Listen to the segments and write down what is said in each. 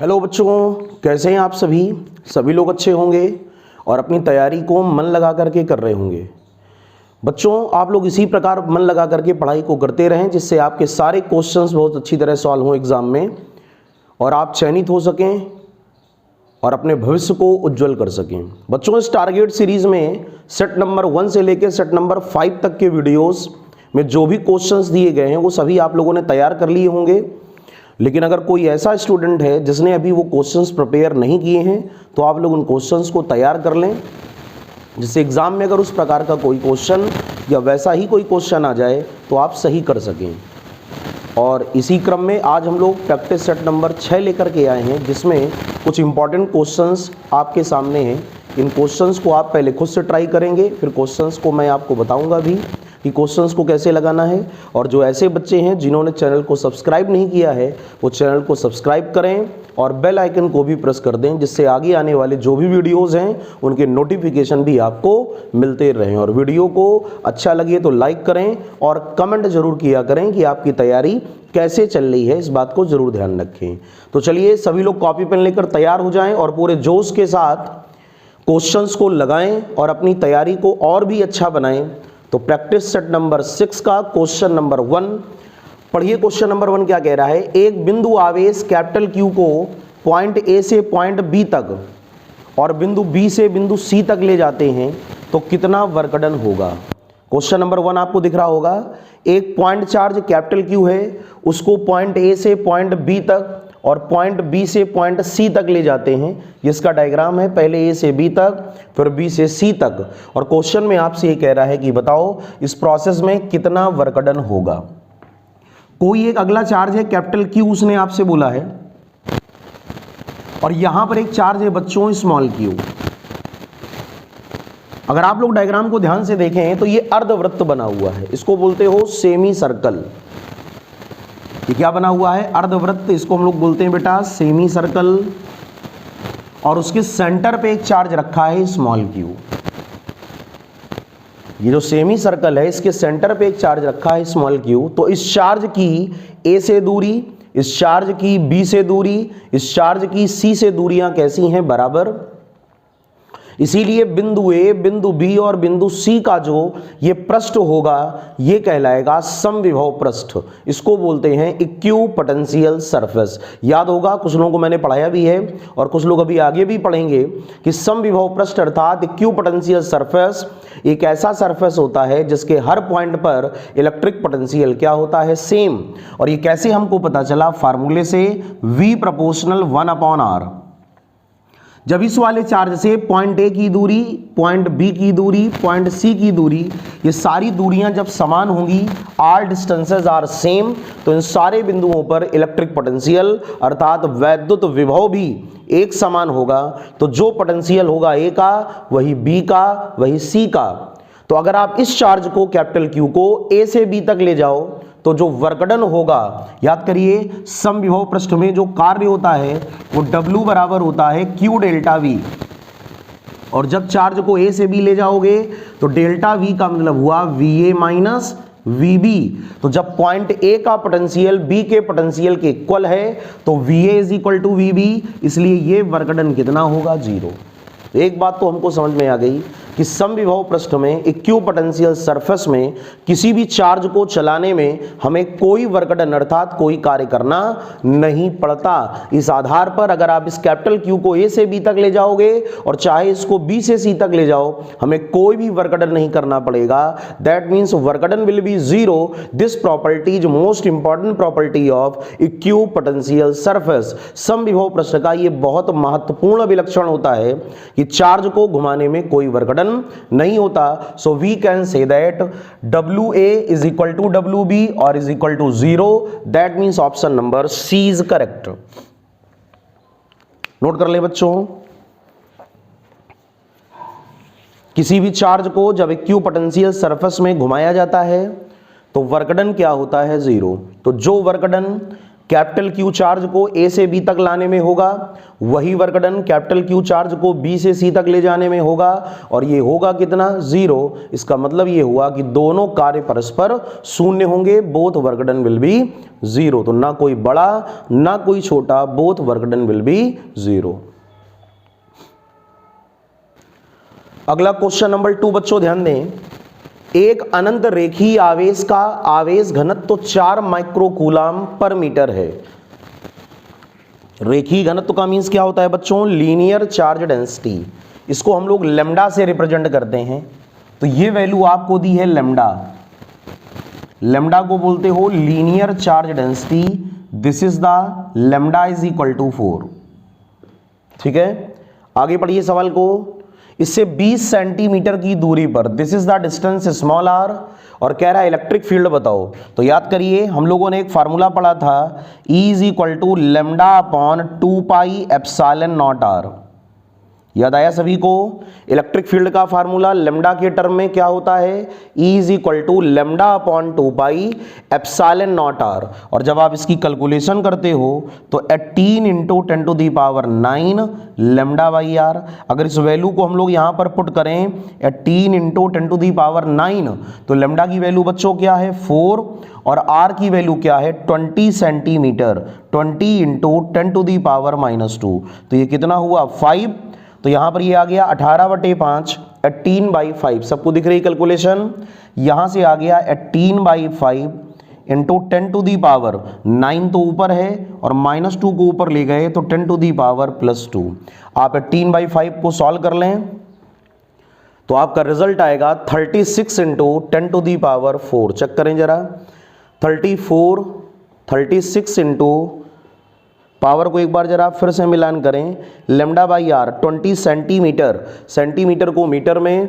Hello बच्चों, कैसे हैं आप सभी लोग अच्छे होंगे और अपनी तैयारी को मन लगा करके कर रहे होंगे। बच्चों, आप लोग इसी प्रकार मन लगा करके पढ़ाई को करते रहें जिससे आपके सारे क्वेश्चंस बहुत अच्छी तरह सॉल्व हों एग्जाम में और आप चयनित हो सकें और अपने भविष्य को उज्जवल कर सकें। बच्चों, इस टारगेट सीरीज में सेट नंबर 1 से लेकर सेट नंबर 5 तक के वीडियोस में जो भी क्वेश्चंस दिए गए हैं वो सभी आप लोगों ने तैयार कर लिए होंगे। लेकिन अगर कोई ऐसा स्टूडेंट है जिसने अभी वो क्वेश्चंस प्रिपेयर नहीं किए हैं तो आप लोग उन क्वेश्चंस को तैयार कर लें, जिससे एग्जाम में अगर उस प्रकार का कोई क्वेश्चन या वैसा ही कोई क्वेश्चन आ जाए तो आप सही कर सकें। और इसी क्रम में आज हम लोग प्रैक्टिस सेट नंबर 6 लेकर के आए हैं, जिसमें कुछ इंपॉर्टेंट क्वेश्चंस आपके सामने हैं। इन क्वेश्चंस को आप पहले खुद से ट्राई करेंगे, फिर क्वेश्चंस को मैं आपको बताऊंगा भी कि क्वेश्चंस को कैसे लगाना है। और जो ऐसे बच्चे हैं जिन्होंने चैनल को सब्सक्राइब नहीं किया है वो चैनल को सब्सक्राइब करें और बेल आइकन को भी प्रेस कर दें, जिससे आगे आने वाले जो भी वीडियोस हैं उनके नोटिफिकेशन भी आपको मिलते रहें। और वीडियो को अच्छा लगे तो लाइक करें और कमेंट जरूर किया करें कि आपकी तैयारी कैसे चल रही है, इस बात को जरूर ध्यान रखें। तो चलिए सभी लोग कॉपी पेन लेकर तैयार हो जाएं और पूरे जोश के साथ क्वेश्चंस को लगाएं और अपनी तैयारी को और भी अच्छा बनाएं। तो प्रैक्टिस सेट नंबर 6 का क्वेश्चन नंबर 1 पढ़िए। क्वेश्चन नंबर 1 क्या कह रहा है? एक बिंदु आवेश कैपिटल Q को पॉइंट A से पॉइंट B तक और बिंदु B से बिंदु C तक ले जाते हैं तो कितना वर्क डन होगा। क्वेश्चन नंबर 1 आपको दिख रहा होगा। एक पॉइंट चार्ज कैपिटल Q है, उसको पॉइंट A से पॉइंट B तक और पॉइंट B से पॉइंट C तक ले जाते हैं। जिसका डायग्राम है पहले A से B तक फिर B से C तक। और क्वेश्चन में आपसे ये कह रहा है कि बताओ इस प्रोसेस में कितना वर्क डन होगा। कोई एक अगला चार्ज है कैपिटल Q, उसने आपसे बोला है, और यहां पर एक चार्ज है बच्चों स्मॉल q। अगर आप लोग डायग्राम को ध्यान से देखें तो ये अर्धवृत्त बना हुआ है, इसको बोलते हो सेमी सर्कल। ये क्या बना हुआ है? अर्धवृत्त। इसको हम लोग बोलते हैं बेटा सेमी सर्कल। और उसके सेंटर पे एक चार्ज रखा है स्मॉल q। ये जो सेमी सर्कल है इसके सेंटर पे एक चार्ज रखा है स्मॉल q। तो इस चार्ज की A से दूरी, इस चार्ज की B से दूरी, इस चार्ज की C से दूरियां कैसी हैं? बराबर। इसीलिए बिंदु A, बिंदु B और बिंदु C का जो ये पृष्ठ होगा ये कहलाएगा समविभव पृष्ठ। इसको बोलते हैं इक्विपोटेंशियल सरफेस। याद होगा, कुछ लोगों को मैंने पढ़ाया भी है और कुछ लोग अभी आगे भी पढ़ेंगे कि समविभव पृष्ठ अर्थात इक्विपोटेंशियल सरफेस एक ऐसा सरफेस होता है जिसके हर पॉइंट पर इलेक्ट्रिक पोटेंशियल क्या होता है? सेम। और ये कैसे हमको पता चला? फार्मूले से V प्रोपोर्शनल 1/r। जब इस वाले चार्ज से पॉइंट A की दूरी, पॉइंट B की दूरी, पॉइंट C की दूरी, ये सारी दूरियां जब समान होंगी, all distances are same, तो इन सारे बिंदुओं पर इलेक्ट्रिक पोटेंशियल अर्थात वैद्युत विभव भी एक समान होगा। तो जो पोटेंशियल होगा A का वही B का वही C का। तो अगर आप इस चार्ज को कैपिटल Q को A से B तक ले जाओ तो जो वर्क डन होगा, याद करिए समविभव पृष्ठ में जो कार्य होता है वो W बराबर होता है Q डेल्टा V। और जब चार्ज को A से B ले जाओगे तो डेल्टा V का मतलब हुआ VA माइनस VB। तो जब पॉइंट A का पोटेंशियल B के पोटेंशियल के इक्वल है तो VA is equal to VB, इसलिए ये वर्क डन कितना होगा? 0। एक बात तो हमको समझ में आ गई कि समविभव पृष्ठ में इक्विपोटेंशियल सरफेस में किसी भी चार्ज को चलाने में हमें कोई वर्क डन अर्थात कोई कार्य करना नहीं पड़ता। इस आधार पर अगर आप इस कैपिटल Q को A से B तक ले जाओगे और चाहे इसको B से C तक ले जाओ, हमें कोई भी वर्क डन नहीं करना पड़ेगा। That means work done will be 0। This property is most important property of equipotential surface. समविभव पृष्ठ का ये बहुत महत्वपूर्ण विलक्षण होता है कि चार्ज को घुमाने में कोई वर्क नहीं होता। So we can say that WA is equal to WB और is equal to 0। That means option number C is correct. Note कर ले बच्चों, किसी भी चार्ज को जब इक्विपोटेंशियल सरफेस में घुमाया जाता है तो वर्क डन क्या होता है? 0। तो जो work done capital Q charge को ए से बी तक लाने में होगा, वही work done capital Q charge को बी से सी तक ले जाने में होगा, और ये होगा कितना 0। इसका मतलब ये हुआ कि दोनों कार्य परस्पर शून्य होंगे, both work done will be 0। तो ना कोई बड़ा ना कोई छोटा, both work done will be 0। अगला क्वेश्चन नंबर 2 बच्चों ध्यान दें, एक अनंत रेखीय आवेश का आवेश घनत्व 4 माइक्रोकूलाम पर मीटर है। रेखीय घनत्व का मीन्स क्या होता है बच्चों, लीनियर चार्ज डेंसिटी। इसको हम लोग लैम्डा से रिप्रेजेंट करते हैं। तो ये वैल्यू आपको दी है लैम्डा, लैम्डा को बोलते हो linear charge density. This is the lambda is equal to 4। ठीक है, आगे पढ़िए सवाल को। इससे 20 सेंटीमीटर की दूरी पर, this is the distance small r, और कह रहा है इलेक्ट्रिक फील्ड बताओ। तो याद करिए हम लोगों ने एक फार्मूला पढ़ा था, E is equal to lambda upon 2 pi epsilon naught r. याद आया सभी को? इलेक्ट्रिक फील्ड का फार्मूला लैम्डा के टर्म में क्या होता है, E is equal to lambda upon 2 pi epsilon naught r. और जब आप इसकी कैलकुलेशन करते हो तो 18 into 10 to the power 9 lambda by r. अगर इस वैल्यू को हम लोग यहाँ पर पुट करें 18 इंटू 10 टू दी पावर 9, तो लैम्डा की वैल्यू बच्चों क्या है 4, और आर की वैल्यू क्या है 20 centimetre, 20 into 10 to the power -2। तो ये कितना हुआ 5। तो यहां पर ये आ गया 18/5, 18/5। सबको दिख रही कैलकुलेशन? यहां से आ गया 18/5 इंटू 10 टू दी पावर 9 तो ऊपर है और -2 को ऊपर ले गए तो 10 टू दी पावर +2। आप 18/5 को सॉल्व कर लें तो आपका रिजल्ट आएगा 36 into 10 to the power 4। Check करें जरा, 36 इंटू पावर को एक बार जरा फिर से मिलान करें, lambda by r 20 centimetre, centimetre को मीटर में,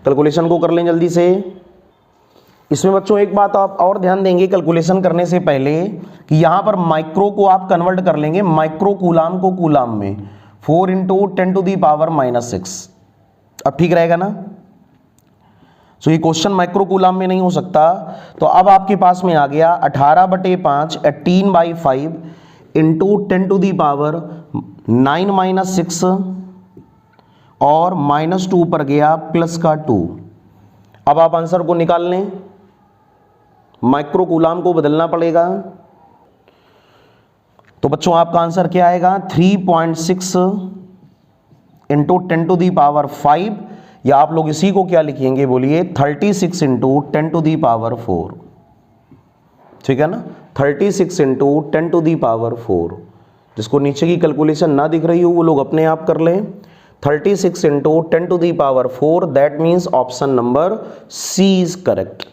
कैलकुलेशन को कर लें जल्दी से। इसमें बच्चों एक बात आप और ध्यान देंगे कैलकुलेशन करने से पहले कि यहाँ पर माइक्रो को आप कन्वर्ट कर लेंगे माइक्रो कूलाम को कूलाम में, 4 इंटू 10 टू दी पावर -6। अब ठीक रहेगा ना? सो ये क्वेश्चन माइक्रो कूलाम में नहीं हो सकता। तो अब आपके पास में आ गया 18/5, 18/5 इंटू 10 टू दी पावर 9 - 6 और -2 पर गया प्लस का 2। अब आप आंसर को निकाल लें, माइक्रो कूलाम को बदलना पड़ेगा। तो बच्चों आपका आंसर क्या आएगा 3.6 इंटू 10 टू दी पावर 5, या आप लोग इसी को क्या लिखेंगे बोलिए 36 इंटू 10 टू दी पावर 4। ठीक है ना, 36 इंटू 10 टू दी पावर 4। जिसको नीचे की कैलकुलेशन ना दिख रही हो वो लोग अपने आप कर लें। 36 into 10 to the power 4, that means option number C is correct.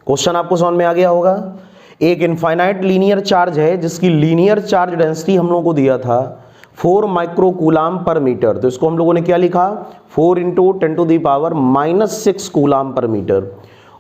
Question आपको समझ में आ गया होगा। एक इनफाइनाइट लीनियर चार्ज है जिसकी लीनियर चार्ज डेंसिटी हम लोगों को दिया था 4 माइक्रोकूलाम पर मीटर। तो इसको हम लोगों ने क्या लिखा 4 into 10 to the power -6 coulomb पर मीटर।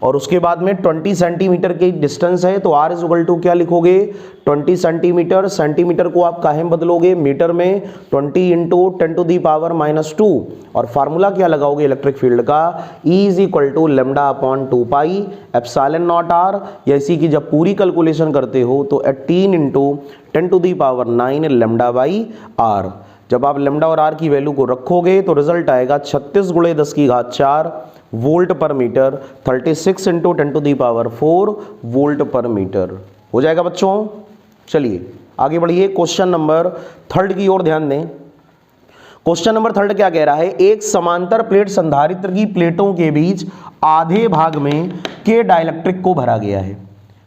और उसके बाद में 20 सेंटीमीटर की डिस्टेंस है तो R इज इक्वल टू क्या लिखोगे 20 सेंटीमीटर, सेंटीमीटर को आप काहे में बदलोगे मीटर में, 20 इंटू 10 टू दी पावर -2। और फार्मूला क्या लगाओगे इलेक्ट्रिक फील्ड का, E is equal to lambda upon 2 pi epsilon naught r. या इसी की जब पूरी कैलकुलेशन करते हो तो 18 into 10 to the power 9 lambda by r. जब आप लैम्डा और आर की वैल्यू को रखोगे तो रिजल्ट आएगा 36 × 10⁴ वोल्ट पर metre, 36 into 10 to the power 4 volt पर मीटर हो जाएगा बच्चों। चलिए आगे बढ़िए, क्वेश्चन नंबर 3 की ओर ध्यान दें। क्वेश्चन नंबर 3 क्या कह रहा है, एक समांतर प्लेट संधारित्र की प्लेटों के बीच आधे भाग में के डाइलेक्ट्रिक को भरा गया है।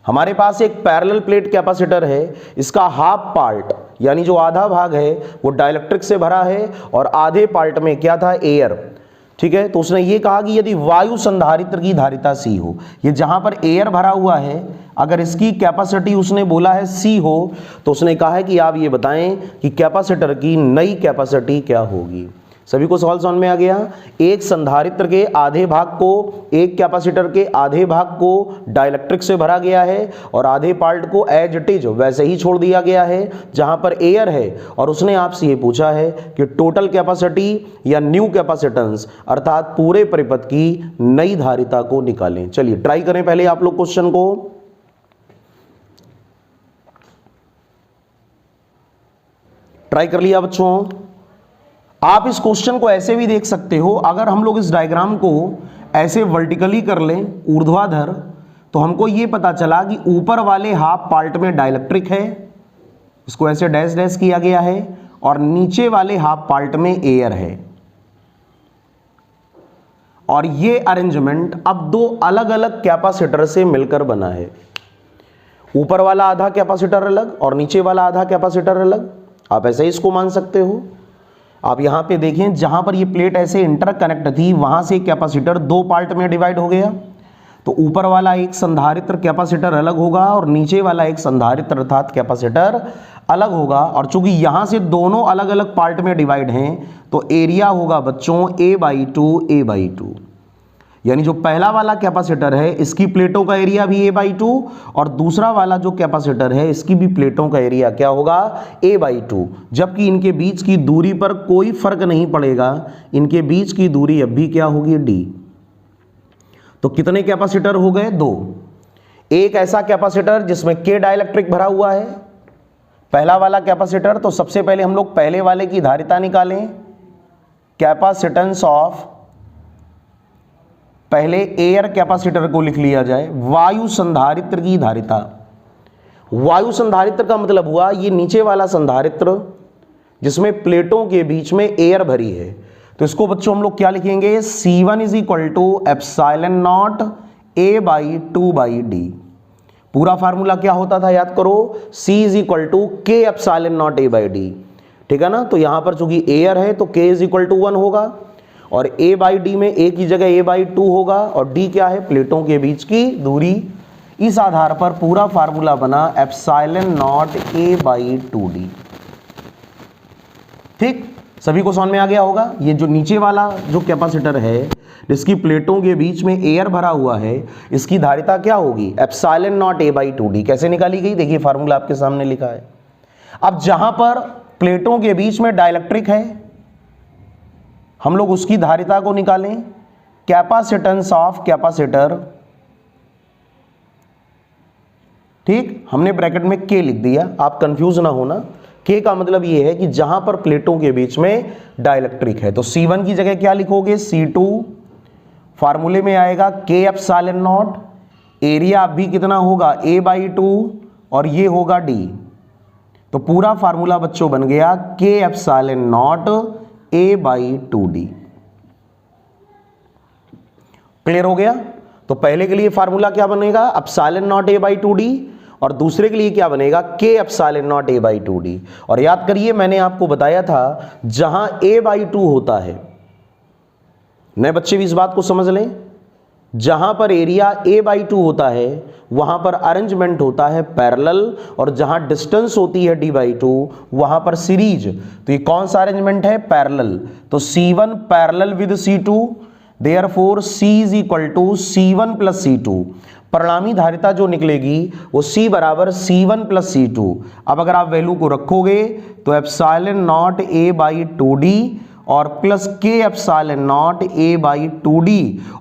हमारे पास एक पैरेलल प्लेट कैपेसिटर है, इसका हाफ पार्ट यानी जो आधा भाग है वो डाइलेक्ट्रिक से भरा है और आधे पार्ट में क्या था एयर। ठीक है, तो उसने ये कहा कि यदि वायु संधारित्र की धारिता C हो, ये जहां पर एयर भरा हुआ है अगर इसकी कैपेसिटी उसने बोला है C हो, तो उसने कहा है कि आप ये बताएं कि कैपेसिटर की नई कैपेसिटी क्या होगी। सभी को सवाल समझ में आ गया। एक संधारित्र के आधे भाग को, एक कैपेसिटर के आधे भाग को डाइलेक्ट्रिक से भरा गया है और आधे पार्ट को एज इट इज वैसे ही छोड़ दिया गया है जहां पर एयर है। और उसने आपसे ये पूछा है कि टोटल कैपेसिटी या न्यू कैपेसिटेंस अर्थात पूरे परिपथ की नई धारिता को निकालें। चलिए ट्राई करें पहले आप लोग क्वेश्चन को। ट्राई कर लिया बच्चों। आप इस क्वेश्चन को ऐसे भी देख सकते हो, अगर हम लोग इस डायग्राम को ऐसे वर्टिकली कर लें ऊर्ध्वाधर, तो हमको ये पता चला कि ऊपर वाले हाफ पार्ट में डाइलेक्ट्रिक है, इसको ऐसे डैश डैश किया गया है, और नीचे वाले हाफ पार्ट में एयर है। और ये अरेंजमेंट अब दो अलग अलग कैपेसिटर से मिलकर बना है। ऊपर वाला आधा कैपेसिटर अलग और नीचे वाला आधा कैपेसिटर अलग। आप ऐसे ही इसको मान सकते हो। आप यहां पे देखें, जहां पर ये प्लेट ऐसे इंटरकनेक्ट थी, वहां से कैपेसिटर दो पार्ट में डिवाइड हो गया। तो ऊपर वाला एक संधारित्र कैपेसिटर अलग होगा और नीचे वाला एक संधारित्र अर्थात कैपेसिटर अलग होगा। और चूंकि यहां से दोनों अलग अलग पार्ट में डिवाइड हैं, तो एरिया होगा बच्चों A/2 A/2। यानी जो पहला वाला कैपेसिटर है, इसकी प्लेटों का एरिया भी A/2, और दूसरा वाला जो कैपेसिटर है, इसकी भी प्लेटों का एरिया क्या होगा, A/2। जबकि इनके बीच की दूरी पर कोई फर्क नहीं पड़ेगा, इनके बीच की दूरी अब भी क्या होगी, D। तो कितने कैपेसिटर हो गए, दो। एक ऐसा कैपेसिटर जिसमें K डाइलेक्ट्रिक भरा हुआ है, पहला वाला कैपेसिटर। तो सबसे पहले हम लोग पहले वाले की धारिता निकालें, कैपेसिटेंस ऑफ, पहले एयर कैपेसिटर को लिख लिया जाए, वायु संधारित्र की धारिता। वायु संधारित्र का मतलब हुआ ये नीचे वाला संधारित्र जिसमें प्लेटों के बीच में एयर भरी है। तो इसको बच्चों हम लोग क्या लिखेंगे, C1 is equal to epsilon naught A/2/D। पूरा फार्मूला क्या होता था याद करो, C is equal to K epsilon naught A/D। ठीक है ना। तो यहां पर चूंकि एयर है तो K इज इक्वल टू 1 होगा, और A/D में A की जगह A/2 होगा, और D क्या है, प्लेटों के बीच की दूरी। इस आधार पर पूरा फार्मूला बना एप्सिलॉन नॉट A/2D। ठीक, सभी को समझ में आ गया होगा। ये जो नीचे वाला जो कैपेसिटर है जिसकी प्लेटों के बीच में एयर भरा हुआ है, इसकी धारिता क्या होगी, एप्सिलॉन नॉट A/2D। कैसे निकाली गई, देखिए फार्मूला आपके सामने लिखा है। अब जहां पर प्लेटों के बीच में डाइलेक्ट्रिक है, हम लोग उसकी धारिता को निकालें, कैपेसिटेंस ऑफ कैपेसिटर। ठीक, हमने ब्रैकेट में K लिख दिया, आप कंफ्यूज ना होना। K का मतलब ये है कि जहां पर प्लेटों के बीच में डाइलेक्ट्रिक है। तो C1 की जगह क्या लिखोगे, C2। फार्मूले में आएगा K एप्सिलॉन नॉट, एरिया अब भी कितना होगा, A/2, और ये होगा D। तो पूरा फार्मूला बच्चों बन गया K epsilon naught A/2D। Clear हो गया। तो पहले के लिए फार्मूला क्या बनेगा, एप्सिलॉन नॉट A/2D, और दूसरे के लिए क्या बनेगा, K एप्सिलॉन नॉट A/2D। और याद करिए मैंने आपको बताया था जहां A/2 होता है, नए बच्चे भी इस बात को समझ लें, जहां पर एरिया A/2 होता है वहां पर अरेंजमेंट होता है पैरेलल, और जहां डिस्टेंस होती है D/2 वहां पर सीरीज। तो ये कौन सा अरेंजमेंट है, पैरेलल। तो C1 parallel with C2, therefore C is equal to C1 plus C2। परिणामी धारिता जो निकलेगी वो C बराबर C1 प्लस C2। अब अगर आप वैल्यू को रखोगे तो एप्सिलॉन नॉट A/2D और plus K epsilon naught A/2D,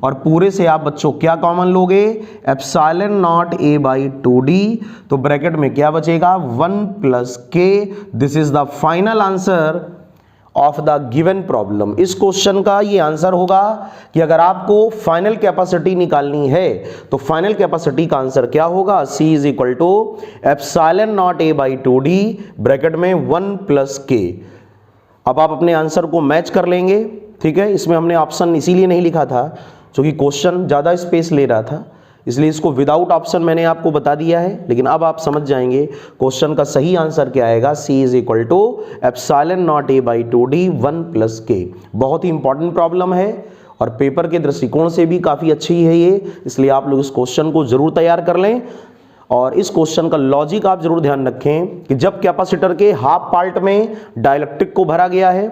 और पूरे से आप बच्चों क्या कॉमन लोगे, एप्सिलॉन नॉट A/2D। तो ब्रैकेट में क्या बचेगा, 1 plus K। This is the final answer of the given problem. इस क्वेश्चन का ये आंसर होगा कि अगर आपको फाइनल कैपेसिटी निकालनी है तो फाइनल कैपेसिटी का आंसर क्या होगा, C is equal to epsilon naught A/2D bracket में 1 प्लस K। अब आप अपने आंसर को मैच कर लेंगे। ठीक है, इसमें हमने ऑप्शन इसीलिए नहीं लिखा था क्योंकि क्वेश्चन ज़्यादा स्पेस ले रहा था, इसलिए इसको विदाउट ऑप्शन मैंने आपको बता दिया है। लेकिन अब आप समझ जाएंगे क्वेश्चन का सही आंसर क्या आएगा, C is equal to epsilon naught A/2D 1 plus K। बहुत ही इंपॉर्टेंट प्रॉब्लम है और पेपर के दृष्टिकोण से भी काफ़ी अच्छी है ये, इसलिए आप लोग इस क्वेश्चन को जरूर तैयार कर लें। और इस क्वेश्चन का लॉजिक आप जरूर ध्यान रखें कि जब कैपेसिटर के हाफ पार्ट में डाइलेक्ट्रिक को भरा गया है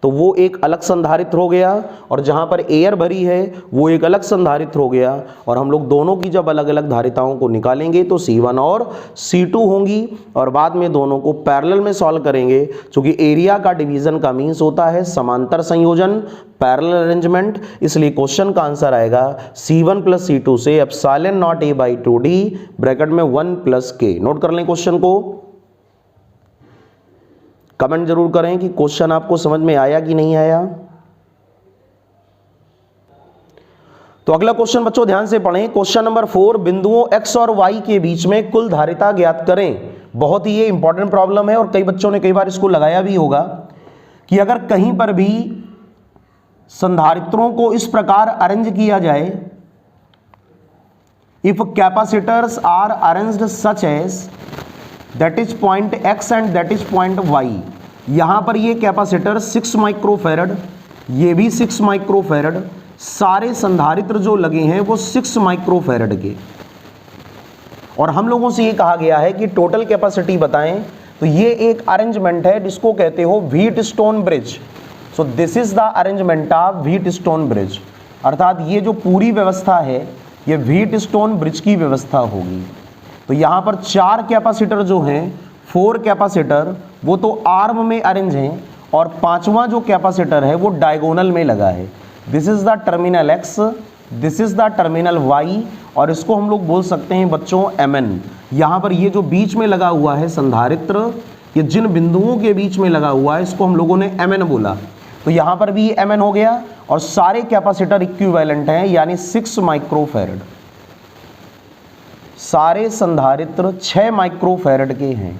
तो वो एक अलग संधारित्र हो गया, और जहां पर एयर भरी है वो एक अलग संधारित्र हो गया। और हम लोग दोनों की जब अलग अलग धारिताओं को निकालेंगे तो C1 और C2 होंगी, और बाद में दोनों को पैरेलल में सॉल्व करेंगे। क्योंकि एरिया का डिवीजन का मीन्स होता है समांतर संयोजन, पैरेलल अरेंजमेंट, इसलिए क्वेश्चन का आंसर आएगा C1 प्लस C2 से एप्सिलॉन नॉट A/2D ब्रैकेट में 1 प्लस K। नोट कर लें क्वेश्चन को। कमेंट जरूर करें कि क्वेश्चन आपको समझ में आया कि नहीं आया। तो अगला क्वेश्चन बच्चों ध्यान से पढ़ें। क्वेश्चन नंबर 4, बिंदुओं x और y के बीच में कुल धारिता ज्ञात करें। बहुत ही ये इंपॉर्टेंट प्रॉब्लम है और कई बच्चों ने कई बार इसको लगाया भी होगा कि अगर कहीं पर भी संधारित्रों को इस प्रकार अरेंज किया जाए, if capacitors are arranged such as that is point x and that is point y। यहां पर ये कैपेसिटर 6 माइक्रोफैरड, ये भी 6 माइक्रोफैरड, सारे संधारित्र जो लगे हैं वो 6 माइक्रोफैरड के, और हम लोगों से ये कहा गया है कि टोटल कैपेसिटी बताएं। तो ये एक अरेंजमेंट है जिसको कहते हो Wheatstone bridge. So this is the arrangement of Wheatstone bridge, अर्थात ये जो पूरी व्यवस्था है ये व्हीटस्टोन ब्रिज की व्यवस्था होगी। तो यहाँ पर 4 कैपेसिटर जो हैं, 4 कैपेसिटर वो तो आर्म में अरेंज हैं, और 5वां जो कैपेसिटर है वो डायगोनल में लगा है। This is the terminal x, this is the terminal y, और इसको हम लोग बोल सकते हैं बच्चों mn। यहाँ पर ये जो बीच में लगा हुआ है संधारित्र, ये जिन बिंदुओं के बीच में लगा हुआ है इसको हम लोगों ने mn बोला। तो यहाँ पर भी mn हो गया, और सारे कैपेसिटर इक्विवेलेंट हैं यानी 6 माइक्रोफैरड। सारे संधारित्र 6 माइक्रोफैरड के हैं।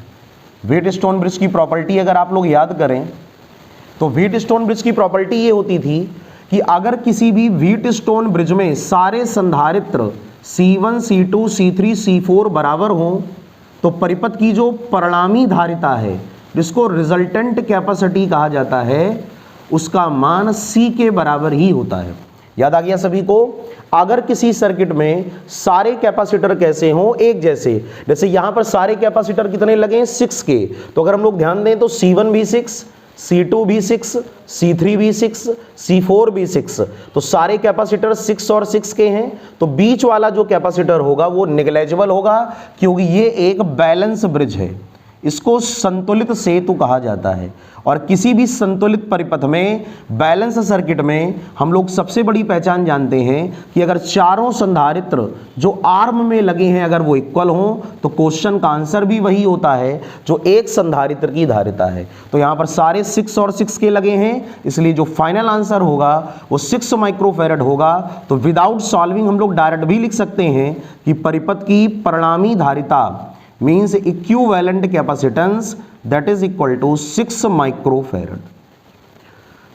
व्हीटस्टोन ब्रिज की प्रॉपर्टी अगर आप लोग याद करें तो व्हीटस्टोन ब्रिज की प्रॉपर्टी ये होती थी कि अगर किसी भी व्हीटस्टोन ब्रिज में सारे संधारित्र C1, C2, C3, C4 बराबर हों तो परिपथ की जो परिणामी धारिता है जिसको रिजल्टेंट कैपेसिटी कहा जाता है उसका मान C के बराबर ही होता है। याद आ गया सभी को। अगर किसी सर्किट में सारे कैपेसिटर कैसे हों, एक जैसे, जैसे यहां पर सारे कैपेसिटर कितने लगे हैं 6 के, तो अगर हम लोग ध्यान दें तो C1 भी 6, C2 भी 6, C3 भी 6, C4 भी 6, तो सारे कैपेसिटर 6 और 6 के हैं। तो बीच वाला जो कैपेसिटर होगा वो नेग्लेजिबल होगा क्योंकि ये एक बैलेंस ब्रिज है, इसको संतुलित सेतु कहा जाता है। और किसी भी संतुलित परिपथ में, बैलेंस सर्किट में हम लोग सबसे बड़ी पहचान जानते हैं कि अगर चारों संधारित्र जो आर्म में लगे हैं अगर वो इक्वल हों तो क्वेश्चन का आंसर भी वही होता है जो एक संधारित्र की धारिता है। तो यहाँ पर सारे 6 और 6 के लगे हैं, इसलिए जो फाइनल आंसर होगा वो 6 माइक्रोफैरड होगा। तो विदाउट सॉल्विंग हम लोग डायरेक्ट भी लिख सकते हैं कि परिपथ की परिणामी धारिता means equivalent capacitance that is equal to 6 microfarad.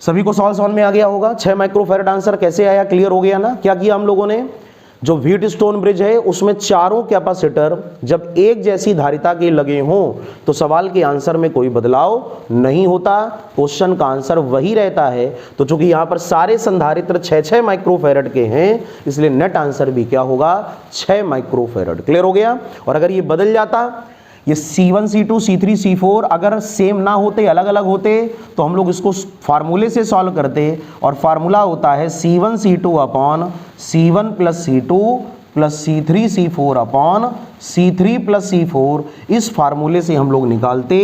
सभी को सवाल समझ में आ गया होगा। 6 माइक्रोफैरड आंसर कैसे आया, क्लियर हो गया ना। क्या किया हम लोगों ने, जो व्हीटस्टोन ब्रिज है उसमें चारों कैपेसिटर जब एक जैसी धारिता के लगे हों तो सवाल के आंसर में कोई बदलाव नहीं होता, क्वेश्चन का आंसर वही रहता है। तो चूंकि यहाँ पर सारे संधारित्र 6-6 माइक्रोफैरड के हैं इसलिए नेट आंसर भी क्या होगा 6 माइक्रोफैरड। क्लियर हो गया। और अगर ये बदल जाता, ये C1, C2, C3, C4 अगर सेम ना होते, अलग अलग होते, तो हम लोग इसको फार्मूले से सॉल्व करते, और फार्मूला होता है C1 C2 upon C1 plus C2 plus C3 C4 upon C3 plus C4। इस फार्मूले से हम लोग निकालते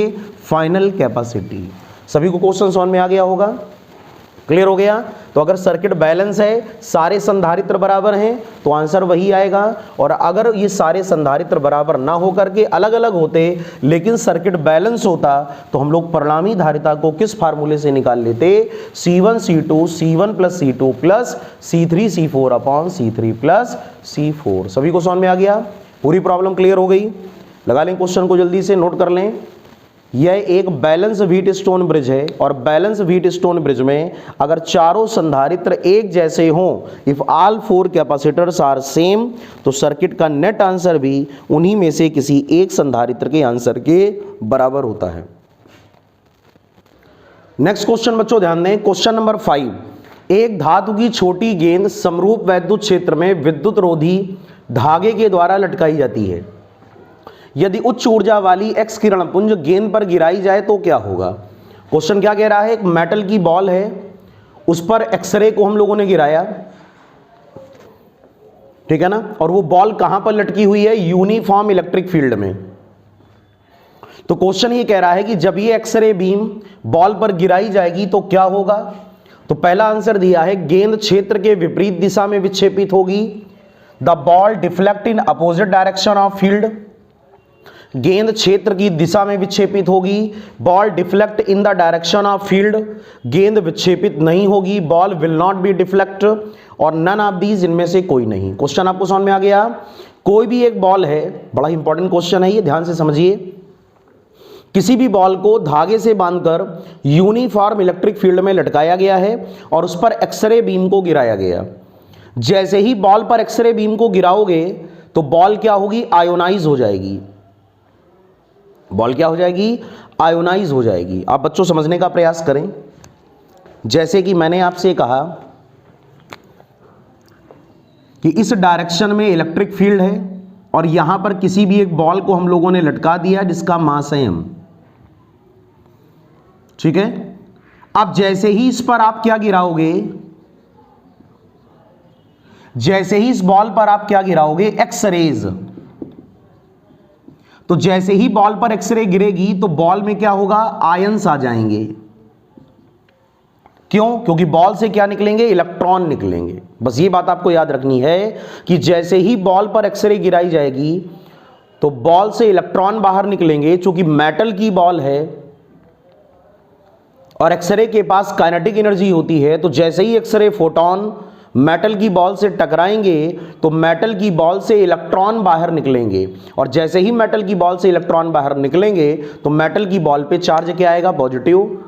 फाइनल कैपेसिटी। सभी को क्वेश्चन समझ में आ गया होगा, क्लियर हो गया। तो अगर सर्किट बैलेंस है, सारे संधारित्र बराबर हैं तो आंसर वही आएगा, और अगर ये सारे संधारित्र बराबर ना होकर के अलग अलग होते लेकिन सर्किट बैलेंस होता तो हम लोग परिणामी धारिता को किस फार्मूले से निकाल लेते, C1 C2 C1 plus C2 plus C3 C4 upon C3 plus C4। सभी को समझ में आ गया, पूरी प्रॉब्लम क्लियर हो गई। लगा लें क्वेश्चन को, जल्दी से नोट कर लें। यह एक बैलेंस व्हीटस्टोन ब्रिज है, और बैलेंस व्हीटस्टोन ब्रिज में अगर चारों संधारित्र एक जैसे हों, if all 4 capacitors are same, तो सर्किट का नेट आंसर भी उन्हीं में से किसी एक संधारित्र के आंसर के बराबर होता है। नेक्स्ट क्वेश्चन बच्चों ध्यान दें, क्वेश्चन नंबर 5। एक धातु की छोटी गेंद समरूप वैद्युत क्षेत्र में विद्युत रोधी धागे के द्वारा लटकाई जाती है। यदि उच्च ऊर्जा वाली एक्स किरण पुंज गेंद पर गिराई जाए तो क्या होगा। क्वेश्चन क्या कह रहा है, एक मेटल की बॉल है, उस पर एक्सरे को हम लोगों ने गिराया, ठीक है ना, और वो बॉल कहां पर लटकी हुई है, यूनिफॉर्म इलेक्ट्रिक फील्ड में। तो क्वेश्चन ये कह रहा है कि जब ये एक्सरे बीम बॉल पर गिराई जाएगी तो क्या होगा। तो पहला आंसर दिया है गेंद क्षेत्र के विपरीत दिशा में विक्षेपित होगी। The ball deflect in opposite direction of field, गेंद क्षेत्र की दिशा में विक्षेपित होगी। Ball deflect in the direction of field, गेंद विक्षेपित नहीं होगी, ball will not be deflect, और नन ऑफ दीज, इनमें से कोई नहीं। क्वेश्चन आपको समझ में आ गया? कोई भी एक बॉल है, बड़ा इंपॉर्टेंट क्वेश्चन है ये, ध्यान से समझिए। किसी भी बॉल को धागे से बांधकर यूनिफॉर्म इलेक्ट्रिक फील्ड में लटकाया गया है और उस पर एक्सरे बीम को गिराया गया। जैसे ही बॉल पर एक्सरे बीम को गिराओगे तो बॉल क्या होगी? आयोनाइज हो जाएगी। बॉल क्या हो जाएगी? आयोनाइज हो जाएगी। आप बच्चों समझने का प्रयास करें। जैसे कि मैंने आपसे कहा कि इस डायरेक्शन में इलेक्ट्रिक फील्ड है और यहां पर किसी भी एक बॉल को हम लोगों ने लटका दिया जिसका मास है m, ठीक है। अब जैसे ही इस पर आप क्या गिराओगे, जैसे ही इस बॉल पर आप क्या गिराओगे? एक्सरेज। तो जैसे ही बॉल पर एक्सरे गिरेगी तो बॉल में क्या होगा? आयंस आ जाएंगे। क्यों? क्योंकि बॉल से क्या निकलेंगे? इलेक्ट्रॉन निकलेंगे। बस ये बात आपको याद रखनी है कि जैसे ही बॉल पर एक्सरे गिराई जाएगी तो बॉल से इलेक्ट्रॉन बाहर निकलेंगे। चूंकि मेटल की बॉल है और एक्सरे के पास काइनेटिक एनर्जी होती है, तो जैसे ही एक्सरे फोटोन मेटल की बॉल से टकराएंगे तो मेटल की बॉल से इलेक्ट्रॉन बाहर निकलेंगे, और जैसे ही मेटल की बॉल से इलेक्ट्रॉन बाहर निकलेंगे तो मेटल की बॉल पे चार्ज क्या आएगा? पॉजिटिव।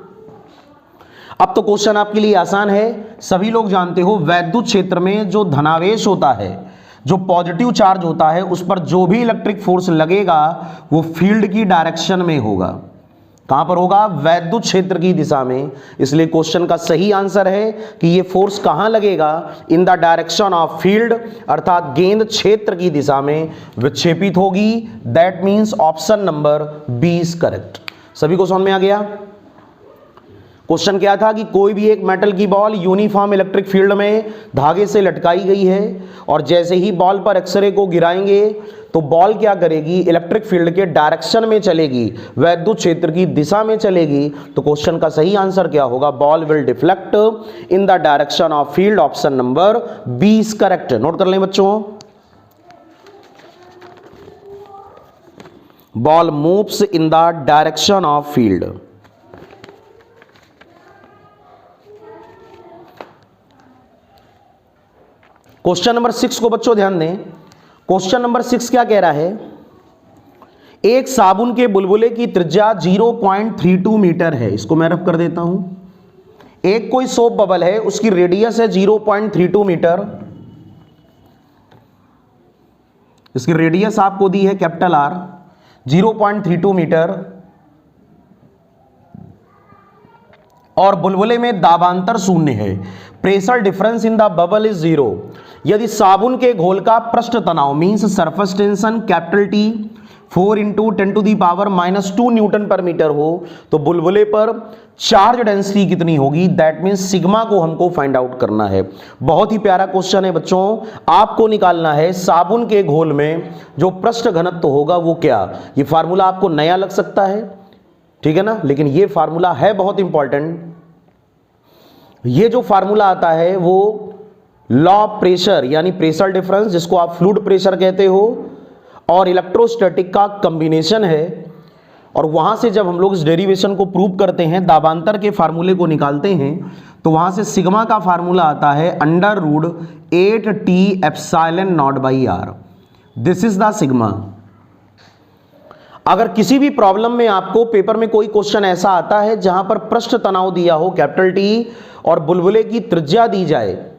अब तो क्वेश्चन आपके लिए आसान है। सभी लोग जानते हो वैद्युत क्षेत्र में जो धनावेश होता है, जो पॉजिटिव चार्ज होता है, उस पर जो भी इलेक्ट्रिक फोर्स लगेगा वो फील्ड की डायरेक्शन में होगा। कहां पर होगा? वैद्युत क्षेत्र की दिशा में। इसलिए क्वेश्चन का सही आंसर है कि ये फोर्स कहां लगेगा? In the direction of field, अर्थात गेंद क्षेत्र की दिशा में विक्षेपित होगी। That means option number B is correct. सभी को समझ में आ गया? क्वेश्चन क्या था कि कोई भी एक मेटल की बॉल यूनिफॉर्म इलेक्ट्रिक फील्ड में धागे से लटकाई गई है और जैसे ही बॉल पर एक्सरे को गिराएंगे तो बॉल क्या करेगी? इलेक्ट्रिक फील्ड के डायरेक्शन में चलेगी, वैद्युत क्षेत्र की दिशा में चलेगी। तो क्वेश्चन का सही आंसर क्या होगा? Ball will deflect in the direction of field. Option number B is correct. Note कर लें बच्चों, ball moves in the direction of field. Question number 6 को बच्चों ध्यान दें। क्वेश्चन नंबर 6 क्या कह रहा है? एक साबुन के बुलबुले की त्रिज्या 0.32 मीटर है। इसको मैं रफ कर देता हूं। एक कोई सोप बबल है, उसकी रेडियस है 0.32 मीटर। इसकी रेडियस आपको दी है कैपिटल आर, 0.32 मीटर, और बुलबुले में दाबांतर शून्य है। Pressure difference in the bubble is 0। यदि साबुन के घोल का पृष्ठ तनाव means surface tension capital T 4 × 10⁻⁻² Newton पर मीटर हो तो बुलबुले पर चार्ज डेंसिटी कितनी होगी? दैट मींस सिग्मा को हमको फाइंड आउट करना है। बहुत ही प्यारा क्वेश्चन है बच्चों। आपको निकालना है साबुन के घोल में जो पृष्ठ घनत्व होगा वो क्या। ये फार्मूला आपको नया लग सकता है, ठीक है ना, लेकिन ये फार्मूला है बहुत इंपॉर्टेंट। ये जो फार्मूला आता है वो लॉ ऑफ प्रेशर यानी प्रेशर डिफरेंस, जिसको आप फ्लूइड प्रेशर कहते हो, और इलेक्ट्रोस्टैटिक का कॉम्बिनेशन है। और वहां से जब हम लोग इस डेरिवेशन को प्रूव करते हैं, दाबांतर के फार्मूले को निकालते हैं, तो वहां से सिग्मा का फार्मूला आता है √8T∁0/r। This is the sigma. अगर किसी भी प्रॉब्लम में आपको पेपर में कोई क्वेश्चन ऐसा आता है जहां पर पृष्ठ तनाव दिया हो कैपिटल टी और बुलबुले की त्रिज्या दी जाए,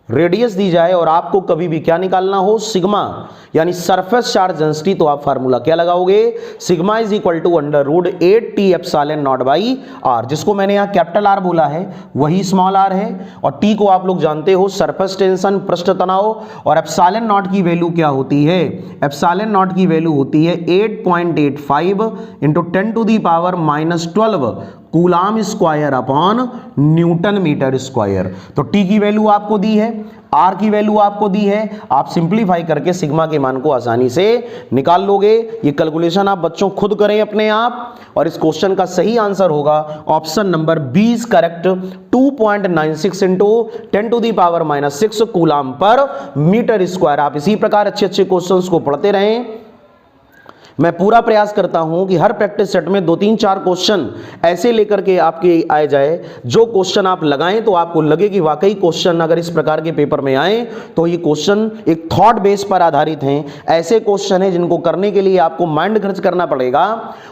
रेडियस दी जाए, और आपको कभी भी क्या निकालना हो? सिग्मा यानी सरफेस चार्ज डेंसिटी, तो आप फार्मूला क्या लगाओगे? Sigma is equal to √8T∁0/r। जिसको मैंने यहां कैपिटल आर बोला है वही स्मॉल आर है, और टी को आप लोग जानते हो सरफेस टेंशन, पृष्ठ तनाव, और एप्सिलॉन नॉट की वैल्यू क्या होती है? एप्सिलॉन नॉट की वैल्यू होती है 8.85 × 10⁻⁻12 coulomb square upon newton meter square. तो टी की वैल्यू आपको दी है, आर की वैल्यू आपको दी है, आप सिंप्लीफाई करके सिग्मा के मान को आसानी से निकाल लोगे। ये कैलकुलेशन आप बच्चों खुद करें अपने आप, और इस क्वेश्चन का सही आंसर होगा option number B is correct. 2.96 × 10⁻⁻6 coulomb पर मीटर स्क्वायर। आप इसी प्रकार अच्छे अच्छे क्वेश्चंस को पढ़ते रहें। मैं पूरा प्रयास करता हूं कि हर प्रैक्टिस सेट में 2-3-4 क्वेश्चन ऐसे लेकर के आपके आए जाए, जो क्वेश्चन आप लगाएं तो आपको लगे कि वाकई क्वेश्चन अगर इस प्रकार के पेपर में आए तो ये क्वेश्चन एक थॉट बेस पर आधारित हैं। ऐसे क्वेश्चन हैं जिनको करने के लिए आपको माइंड खर्च करना पड़ेगा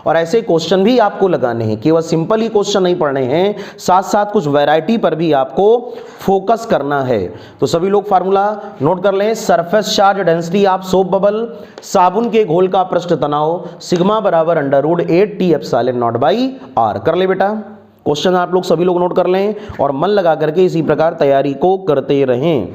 और ऐसे क्वेश्चन भी आपको लगाने हैं। केवल सिंपल ही क्वेश्चन नहीं पढ़ने हैं, साथ साथ कुछ वैरायटी पर भी आपको फोकस करना है। तो सभी लोग फार्मूला नोट कर लें। Surface charge density of soap bubble, साबुन के घोल का पृष्ठ तनाव सिग्मा बराबर √8T epsilon not by R। कर ले बेटा, क्वेश्चन आप लोग सभी लोग नोट कर लें और मन लगा करके इसी प्रकार तैयारी को करते रहें।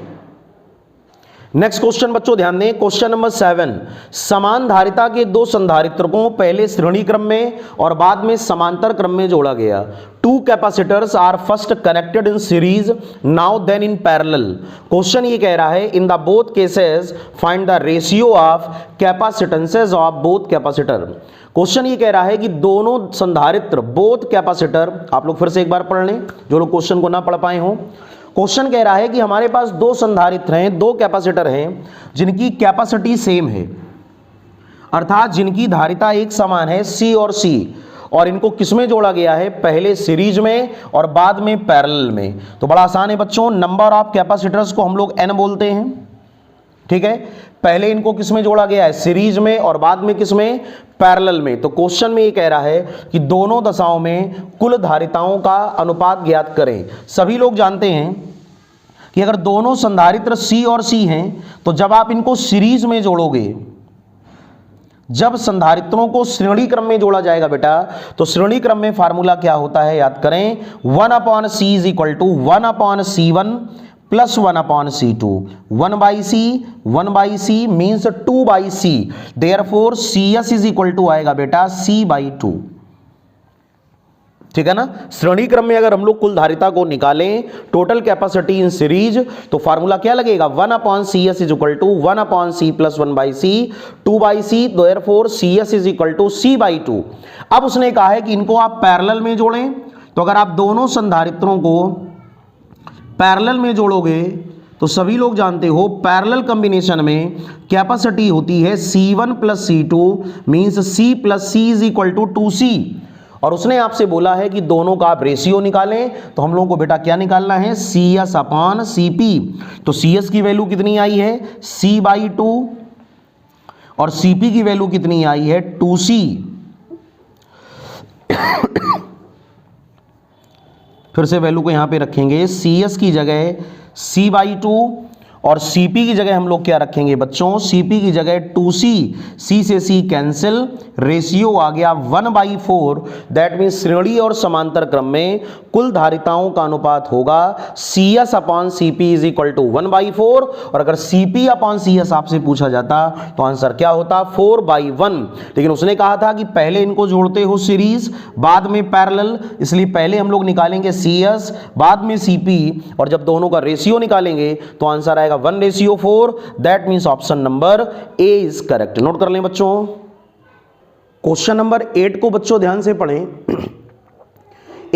नेक्स्ट क्वेश्चन बच्चों ध्यान दें, क्वेश्चन नंबर 7। समान धारिता के दो संधारित्र को पहले श्रेणी क्रम में और बाद में समांतर क्रम में जोड़ा गया। Two capacitors are first connected in series now then in parallel. Question ये कह रहा है in the both cases find the ratio of capacitances of both capacitor. Question ये कह रहा है कि दोनों संधारित्र बोथ कैपेसिटर, आप लोग फिर से एक बार पढ़ लें जो लोग क्वेश्चन को ना पढ़ पाए हों। क्वेश्चन कह रहा है कि हमारे पास दो संधारित्र हैं, दो कैपेसिटर हैं जिनकी कैपेसिटी सेम है, अर्थात जिनकी धारिता एक समान है C और C, और इनको किसमें जोड़ा गया है, पहले सीरीज में और बाद में पैरेलल में। तो बड़ा आसान है बच्चों, नंबर ऑफ कैपेसिटर्स को हम लोग N बोलते हैं, ठीक है। पहले इनको किसमें जोड़ा गया है, सीरीज में, और बाद में किसमें, पैरेलल में। तो क्वेश्चन में ये कह रहा है कि दोनों दशाओं में कुल धारिताओं का अनुपात ज्ञात करें। सभी लोग जानते हैं कि अगर दोनों संधारित्र C और C हैं तो जब आप इनको सीरीज में जोड़ोगे, जब संधारित्रों को श्रेणी क्रम में जोड़ा जाएगा बेटा, तो श्रेणी क्रम में फार्मूला क्या होता है याद करें, 1/C is equal to 1/C1 plus 1/C2। 1/C means 2/C, therefore CS is equal to आएगा बेटा C/2, ठीक है ना। श्रेणी क्रम में अगर हम लोग कुल धारिता को निकालें, टोटल कैपेसिटी इन सीरीज, तो फार्मूला क्या लगेगा, 1/CS is equal to 1/C plus 1/C 2/C, therefore CS is equal to C/2। अब उसने कहा है कि इनको आप पैरेलल में जोड़ें, तो अगर आप दोनों संधारित्रों को पैरेलल में जोड़ोगे तो सभी लोग जानते हो पैरेलल कॉम्बिनेशन में कैपेसिटी होती है C1 plus C2 means C plus C is equal to 2C। और उसने आपसे बोला है कि दोनों का आप रेशियो निकालें, तो हम लोगों को बेटा क्या निकालना है, CS/CP। तो CS की वैल्यू कितनी आई है, C/2, और CP की वैल्यू कितनी आई है, 2C। फिर से वैल्यू को यहां पे रखेंगे, CS की जगह C/2 और CP की जगह हम लोग क्या रखेंगे बच्चों, CP की जगह 2C, C से C कैंसिल, रेशियो आ गया 1/4। दैट मीन्स श्रेणी और समांतर क्रम में कुल धारिताओं का अनुपात होगा CS/CP इज इक्वल टू 1/4, और अगर CP/CS आपसे पूछा जाता तो आंसर क्या होता, 4/1। लेकिन उसने कहा था कि पहले इनको जोड़ते हो सीरीज, बाद में पैरेलल, इसलिए पहले हम लोग निकालेंगे CS, बाद में CP, और जब दोनों का रेशियो निकालेंगे तो आंसर आएगा 1/4। That means option number A is correct. Note कर लें बच्चों। क्वेश्चन नंबर 8 को बच्चों ध्यान से पढ़ें।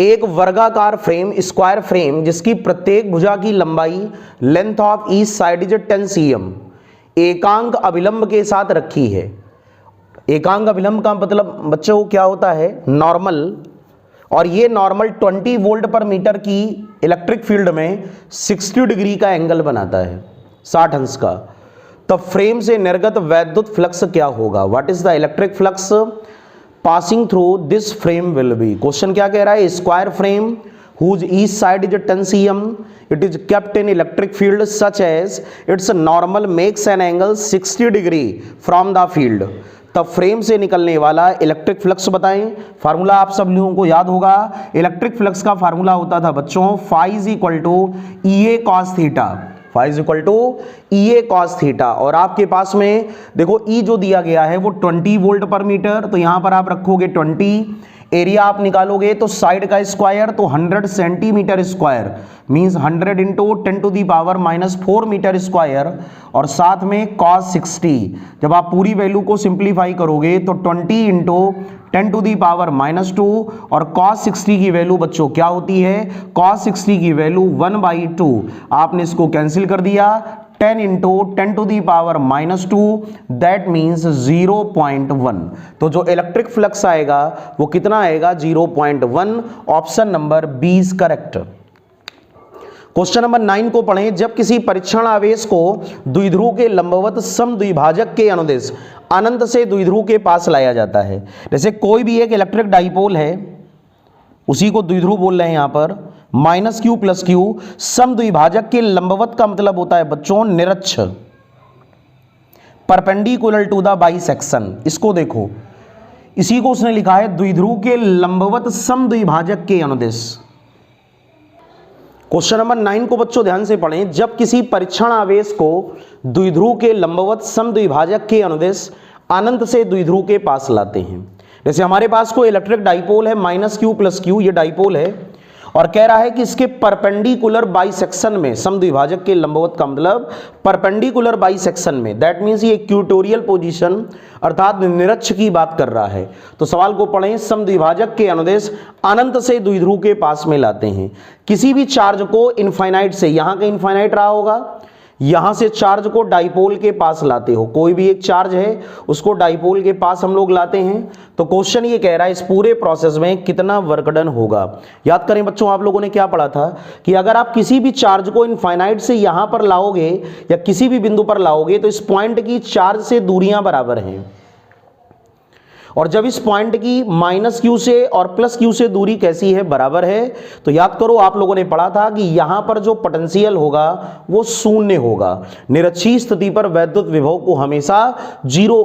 एक वर्गाकार फ्रेम, स्क्वायर फ्रेम, जिसकी प्रत्येक भुजा की लंबाई length of each side is 10 cm, एकांक अभिलंब के साथ रखी है। एकांक अभिलंब का मतलब बच्चों क्या होता है, नॉर्मल, और ये नॉर्मल 20 वोल्ट पर मीटर की इलेक्ट्रिक फील्ड में 60 डिग्री का एंगल बनाता है, 60 अंश का। तब फ्रेम से निर्गत वैद्युत फ्लक्स क्या होगा, what is the electric flux passing through this frame will be. Question क्या कह रहा है, square frame whose each side is 10 cm, it is kept in electric field such as its normal makes an angle 60 degree from the field। तब frame से निकलने वाला electric flux बताएं। Formula आप सब लोगों को याद होगा, इलेक्ट्रिक फ्लक्स का फार्मूला होता था बच्चों phi is equal to EA cos theta, phi is equal to EA cos theta. और आपके पास में देखो E जो दिया गया है वो 20 वोल्ट पर मीटर, तो यहां पर आप रखोगे 20, एरिया आप निकालोगे तो साइड का स्क्वायर, तो 100 centimeter square means 100 into 10⁻⁻4 meter square, और साथ में cos 60। जब आप पूरी वैल्यू को सिंप्लीफाई करोगे तो 20 इंटू 10⁻⁻2, और cos 60 की वैल्यू बच्चों क्या होती है, cos 60 की वैल्यू 1/2। आपने इसको कैंसिल कर दिया, 10 into 10 to the power -2, that means 0.1। तो जो इलेक्ट्रिक फ्लक्स आएगा वो कितना आएगा? 0.1। Option number B is correct. Question number 9 को पढ़ें। जब किसी परीक्षण आवेश को द्विध्रुव के लंबवत समद्विभाजक के अनुदिश अनंत से द्विध्रुव के पास लाया जाता है, जैसे कोई भी एक इलेक्ट्रिक डाइपोल है, उसी को द्विध्रुव बोल रहे हैं यहां पर, -q + q समद्विभाजक के लंबवत का मतलब होता है बच्चों निरक्ष, परपेंडिकुलर टू द बाइसेक्शन। इसको देखो, इसी को उसने लिखा है द्विध्रुव के लंबवत समद्विभाजक के अनुदिश। क्वेश्चन नंबर 9 को बच्चों ध्यान से पढ़ें। जब किसी परीक्षण आवेश को द्विध्रुव के लंबवत समद्विभाजक के अनुदिश अनंत से द्विध्रुव के पास लाते हैं, जैसे हमारे पास कोई इलेक्ट्रिक डाइपोल है -q + q, ये डाइपोल है, और कह रहा है कि इसके परपेंडिकुलर बाइसेक्शन में, समद्विभाजक के लंबवत का मतलब परपेंडिकुलर बाइसेक्शन में, दैट मींस ये इक्वेटोरियल पोजीशन अर्थात निरक्ष की बात कर रहा है। तो सवाल को पढ़ें। समद्विभाजक के अनुदिश अनंत से द्विध्रुव के पास में लाते हैं। किसी भी चार्ज को इनफाइनाइट से, यहां का इनफाइनाइट रहा होगा, यहां से चार्ज को डाइपोल के पास लाते हो, कोई भी एक चार्ज है उसको डाइपोल के पास हम लोग लाते हैं। तो क्वेश्चन ये कह रहा है इस पूरे प्रोसेस में कितना वर्क डन होगा। याद करें बच्चों, आप लोगों ने क्या पढ़ा था कि अगर आप किसी भी चार्ज को इनफाइनाइट से यहां पर लाओगे या किसी भी बिंदु पर लाओगे तो इस पॉइंट की चार्ज से दूरियां बराबर हैं, और जब इस पॉइंट की -q से और +q से दूरी कैसी है? बराबर है। तो याद करो, आप लोगों ने पढ़ा था कि यहां पर जो पोटेंशियल होगा वो शून्य होगा। निरक्षीय स्थिति पर वैद्युत विभव को हमेशा 0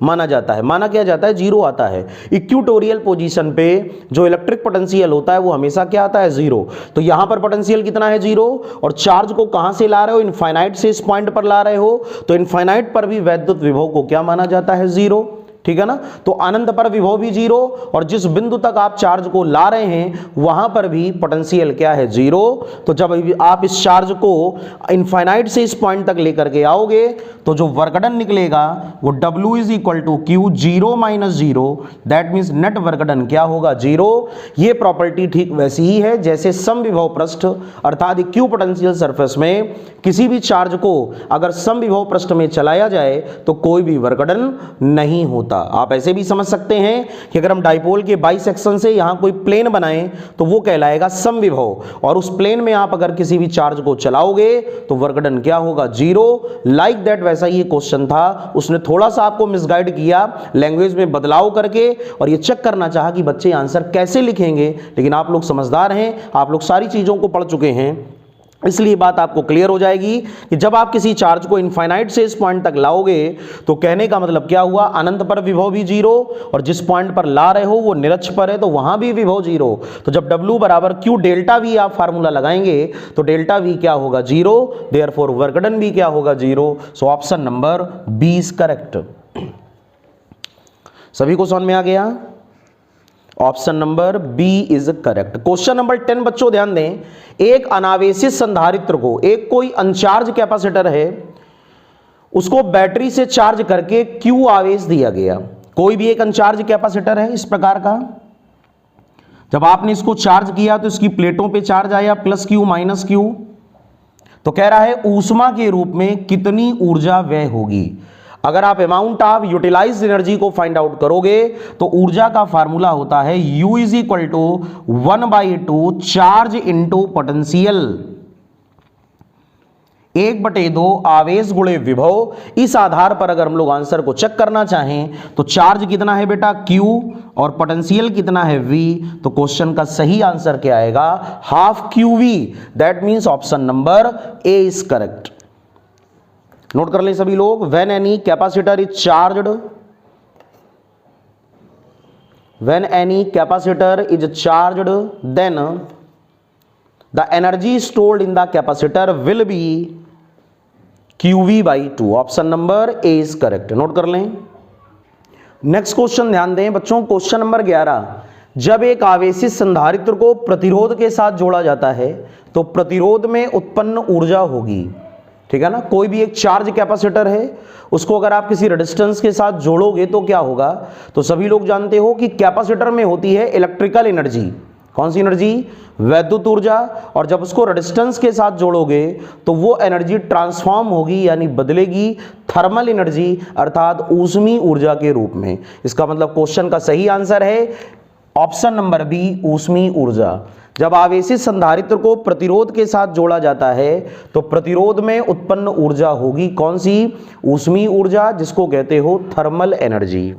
माना जाता है। माना क्या जाता है? 0 आता है। इक्वेटोरियल पोजीशन पे जो इलेक्ट्रिक पोटेंशियल होता है वो हमेशा क्या आता है? 0। तो यहां पर पोटेंशियल कितना है? 0। और चार्ज को कहां से ला रहे हो? इनफाइनाइट से इस पॉइंट पर ला रहे हो, तो इनफाइनाइट पर भी वैद्युत विभव को क्या माना जाता है? 0। ठीक है ना? तो अनंत पर विभव भी 0, और जिस बिंदु तक आप चार्ज को ला रहे हैं वहां पर भी पोटेंशियल क्या है? 0। तो जब आप इस चार्ज को इनफाइनाइट से इस पॉइंट तक लेकर के आओगे तो जो वर्क डन निकलेगा वो W = Q 0 - 0, that means net work done क्या होगा? 0। ये प्रॉपर्टी ठीक वैसी ही है जैसे समविभव पृष्ठ अर्थात इक्विपोटेंशियल सरफेस में किसी भी चार्ज को अगर समविभव पृष्ठ में चलाया जाए तो कोई भी वर्क डन नहीं होता। आप ऐसे भी समझ सकते हैं कि अगर हम डाइपोल के बाइसेक्शन से यहां कोई प्लेन बनाएं तो वो कहलाएगा समविभव, और उस प्लेन में आप अगर किसी भी चार्ज को चलाओगे तो वर्क डन क्या होगा? 0। लाइक दैट वैसा ये क्वेश्चन था, उसने थोड़ा सा आपको मिसगाइड किया लैंग्वेज में बदलाव करके, और ये चेक करना चाहा कि बच्चे आंसर कैसे लिखेंगे, लेकिन आप लोग समझदार हैं, आप लोग सारी चीजों को पढ़ चुके हैं, इसलिए बात आपको क्लियर हो जाएगी कि जब आप किसी चार्ज को इनफाइनाइट से इस पॉइंट तक लाओगे तो कहने का मतलब क्या हुआ? अनंत पर विभव भी 0, और जिस पॉइंट पर ला रहे हो वो निरक्ष पर है तो वहां भी विभव 0। तो जब W = Q ΔV आप फार्मूला लगाएंगे तो ΔV क्या होगा? 0। देयरफॉर वर्क डन भी क्या होगा? 0। So option number B is correct. सभी को समझ में आ गया? Option number B is correct. Question number 10 बच्चों ध्यान दें। एक अनावेशित संधारित्र को, एक कोई अनचार्ज कैपेसिटर है, उसको बैटरी से चार्ज करके Q आवेश दिया गया। कोई भी एक अनचार्ज कैपेसिटर है इस प्रकार का, जब आपने इसको चार्ज किया तो इसकी प्लेटों पे चार्ज आया +Q -Q, तो कह रहा है ऊष्मा के रूप में कितनी ऊर्जा व्यय होगी। अगर आप अमाउंट ऑफ यूटिलाइज्ड एनर्जी को फाइंड आउट करोगे तो ऊर्जा का फार्मूला होता है U = 1/2 चार्ज इंटू पोटेंशियल, 1/2 आवेश गुणे विभव। इस आधार पर अगर हम लोग आंसर को चेक करना चाहें तो चार्ज कितना है बेटा? Q, और पोटेंशियल कितना है? V। तो क्वेश्चन का सही आंसर क्या आएगा? ½ QV। That means option number A is correct. Note कर लें सभी लोग। When any capacitor is charged, when any capacitor is charged then the energy stored in the capacitor will be QV/2। Option number A is correct. Note कर लें। Next question ध्यान दें बच्चों, question number 11। जब एक आवेशित संधारित्र को प्रतिरोध के साथ जोड़ा जाता है तो प्रतिरोध में उत्पन्न ऊर्जा होगी। ठीक है ना? कोई भी एक चार्ज कैपेसिटर है, उसको अगर आप किसी रेजिस्टेंस के साथ जोड़ोगे तो क्या होगा? तो सभी लोग जानते हो कि कैपेसिटर में होती है इलेक्ट्रिकल एनर्जी, कौन सी एनर्जी? वैद्युत ऊर्जा। और जब उसको रेजिस्टेंस के साथ जोड़ोगे तो वो एनर्जी ट्रांसफॉर्म होगी यानी बदलेगी थर्मल एनर्जी अर्थात ऊष्मीय ऊर्जा के रूप में। इसका मतलब क्वेश्चन का सही आंसर है ऑप्शन नंबर बी, ऊष्मीय ऊर्जा। जब आवेशित संधारित्र को प्रतिरोध के साथ जोड़ा जाता है तो प्रतिरोध में उत्पन्न ऊर्जा होगी कौन सी? ऊष्मीय ऊर्जा, जिसको कहते हो थर्मल एनर्जी।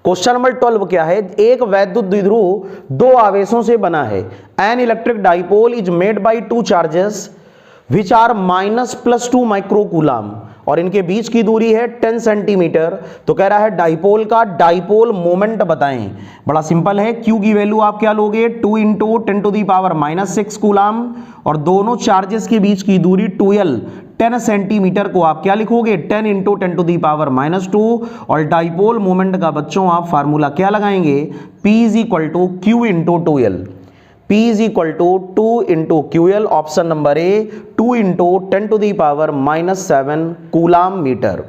क्वेश्चन नंबर 12 क्या है? एक वैद्युत द्विध्रुव दो आवेशों से बना है। An electric dipole is made by two charges which are -+2 microcoulomb और इनके बीच की दूरी है 10 सेंटीमीटर। तो कह रहा है डाइपोल का डाइपोल मोमेंट बताएं। बड़ा सिंपल है, Q की वैल्यू आप क्या लोगे? 2 × 10⁻⁻6 कूलम और दोनों चार्जेस के बीच की दूरी 12 10 सेंटीमीटर को आप क्या लिखोगे? 10 × 10⁻²। और डाइपोल मोमेंट का बच्चों आप फार्मूला क्या लगाएंगे? P = Q × 2L। P = 2 × QL। Option number A 2 × 10⁻⁻7 coulomb meter.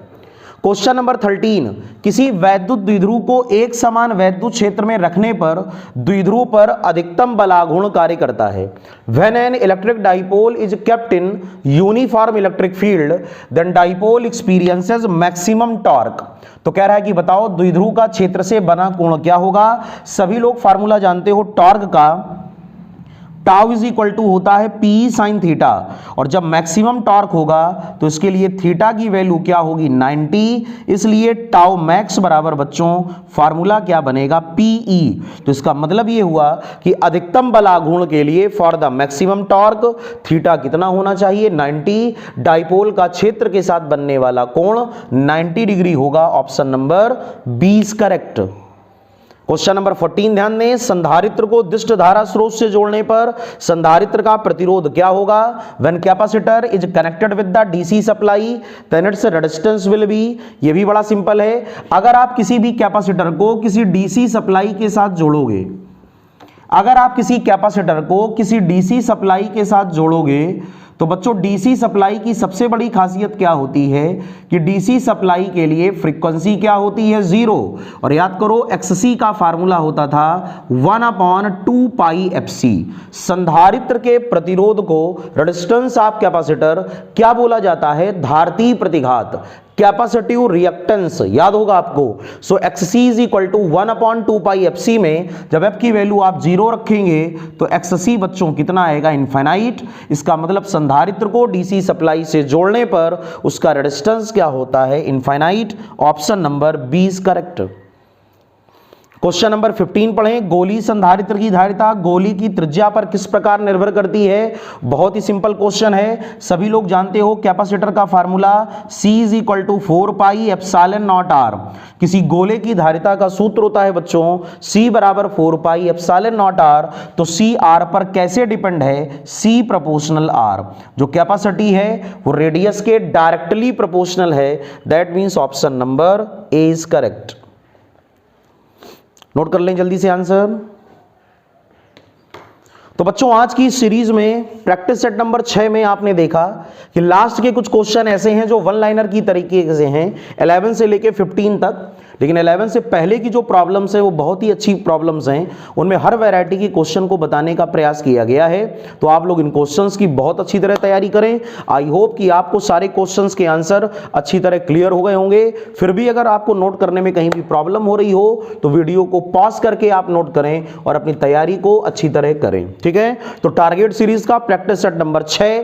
Question number 13, किसी वैद्युत द्विध्रुव को एक समान वैद्युत क्षेत्र में रखने पर द्विध्रुव पर अधिकतम बलाघूर्ण कार्य करता है। When an electric dipole is kept in uniform electric field, then dipole experiences maximum torque। तो कह रहा है कि बताओ द्विध्रुव का क्षेत्र से बना कोण क्या होगा? सभी लोग फार्मूला जानते हो टॉर्क का, टाउ = होता है P sin थीटा और जब मैक्सिमम टॉर्क होगा तो इसके लिए थीटा की वैल्यू क्या होगी? 90। इसलिए टाउ मैक्स बराबर बच्चों फार्मूला क्या बनेगा? PE। तो इसका मतलब ये हुआ कि अधिकतम बलाघूर्ण के लिए for the maximum torque theta कितना होना चाहिए? 90। डाइपोल का क्षेत्र के साथ बनने वाला कोण 90 डिग्री होगा। Option number 20 correct. Question number 14 ध्यान दें, संधारित्र को दिष्ट धारा स्रोत से जोड़ने पर संधारित्र का प्रतिरोध क्या होगा? When capacitor is connected with the DC supply then its resistance will be. ये भी बड़ा सिंपल है, अगर आप किसी भी कैपेसिटर को किसी डीसी सप्लाई के साथ जोड़ोगे, अगर आप किसी कैपेसिटर को किसी डीसी सप्लाई के साथ जोड़ोगे तो बच्चों डीसी सप्लाई की सबसे बड़ी खासियत क्या होती है कि डीसी सप्लाई के लिए फ्रीक्वेंसी क्या होती है? 0। और याद करो XC का फार्मूला होता था 1/2πfc। संधारित्र के प्रतिरोध को रेजिस्टेंस ऑफ कैपेसिटर क्या बोला जाता है? धारती प्रतिघात, कैपेसिटिव रिएक्टेंस, याद होगा आपको। सो XC = 1/2πfc में जब f की वैल्यू आप 0 रखेंगे तो XC बच्चों कितना आएगा? इनफाइनाइट। इसका मतलब संधारित्र को डीसी सप्लाई से जोड़ने पर उसका रेजिस्टेंस क्या होता है? Infinite. Option number 20 correct. Question number 15 पढ़ें, गोली संधारित्र की धारिता गोली की त्रिज्या पर किस प्रकार निर्भर करती है? बहुत ही सिंपल क्वेश्चन है, सभी लोग जानते हो कैपेसिटर का फार्मूला C = 4πε0r। किसी गोले की धारिता का सूत्र होता है बच्चों C = 4πε0r। तो C R पर कैसे डिपेंड है? C proportional R। जो कैपेसिटी है वो रेडियस के डायरेक्टली प्रोपोर्शनल है। That means option number A is correct. Note कर लें जल्दी से आंसर। तो बच्चों आज की सीरीज में प्रैक्टिस सेट नंबर 6 में आपने देखा कि लास्ट के कुछ क्वेश्चन ऐसे हैं जो वन लाइनर की तरीके से हैं 11 से लेके 15 तक, लेकिन 11 से पहले की जो प्रॉब्लम्स हैं वो बहुत ही अच्छी प्रॉब्लम्स हैं। उनमें हर वैरायटी की क्वेश्चन को बताने का प्रयास किया गया है। तो आप लोग इन क्वेश्चंस की बहुत अच्छी तरह तैयारी करें। आई होप कि आपको सारे क्वेश्चंस के आंसर अच्छी तरह क्लियर हो गए होंगे। फिर भी अगर आपको नोट करने में कहीं भी प्रॉब्लम हो रही हो तो वीडियो को पॉज करके आप नोट करें और अपनी तैयारी को अच्छी तरह करें। ठीक है, तो टारगेट सीरीज का प्रैक्टिस सेट नंबर 6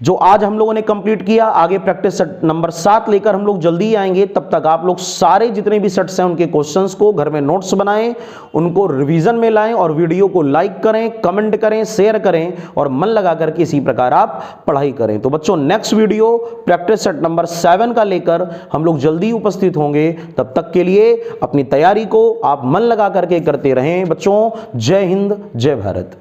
जो आज हम लोगों ने कंप्लीट किया, आगे प्रैक्टिस सेट नंबर 7 लेकर हम लोग जल्दी ही आएंगे। तब तक आप लोग सारे जितने भी सेट्स हैं उनके क्वेश्चंस को घर में नोट्स बनाएं, उनको रिवीजन में लाएं और वीडियो को लाइक करें, कमेंट करें, शेयर करें और मन लगा करके इसी प्रकार आप पढ़ाई करें। तो बच्चों next video practice set number 7 का लेकर हम लोग जल्दी उपस्थित होंगे। तब तक के लिए अपनी तैयारी को आप मन लगा करके करते रहें। बच्चों जय हिंद, जय भारत।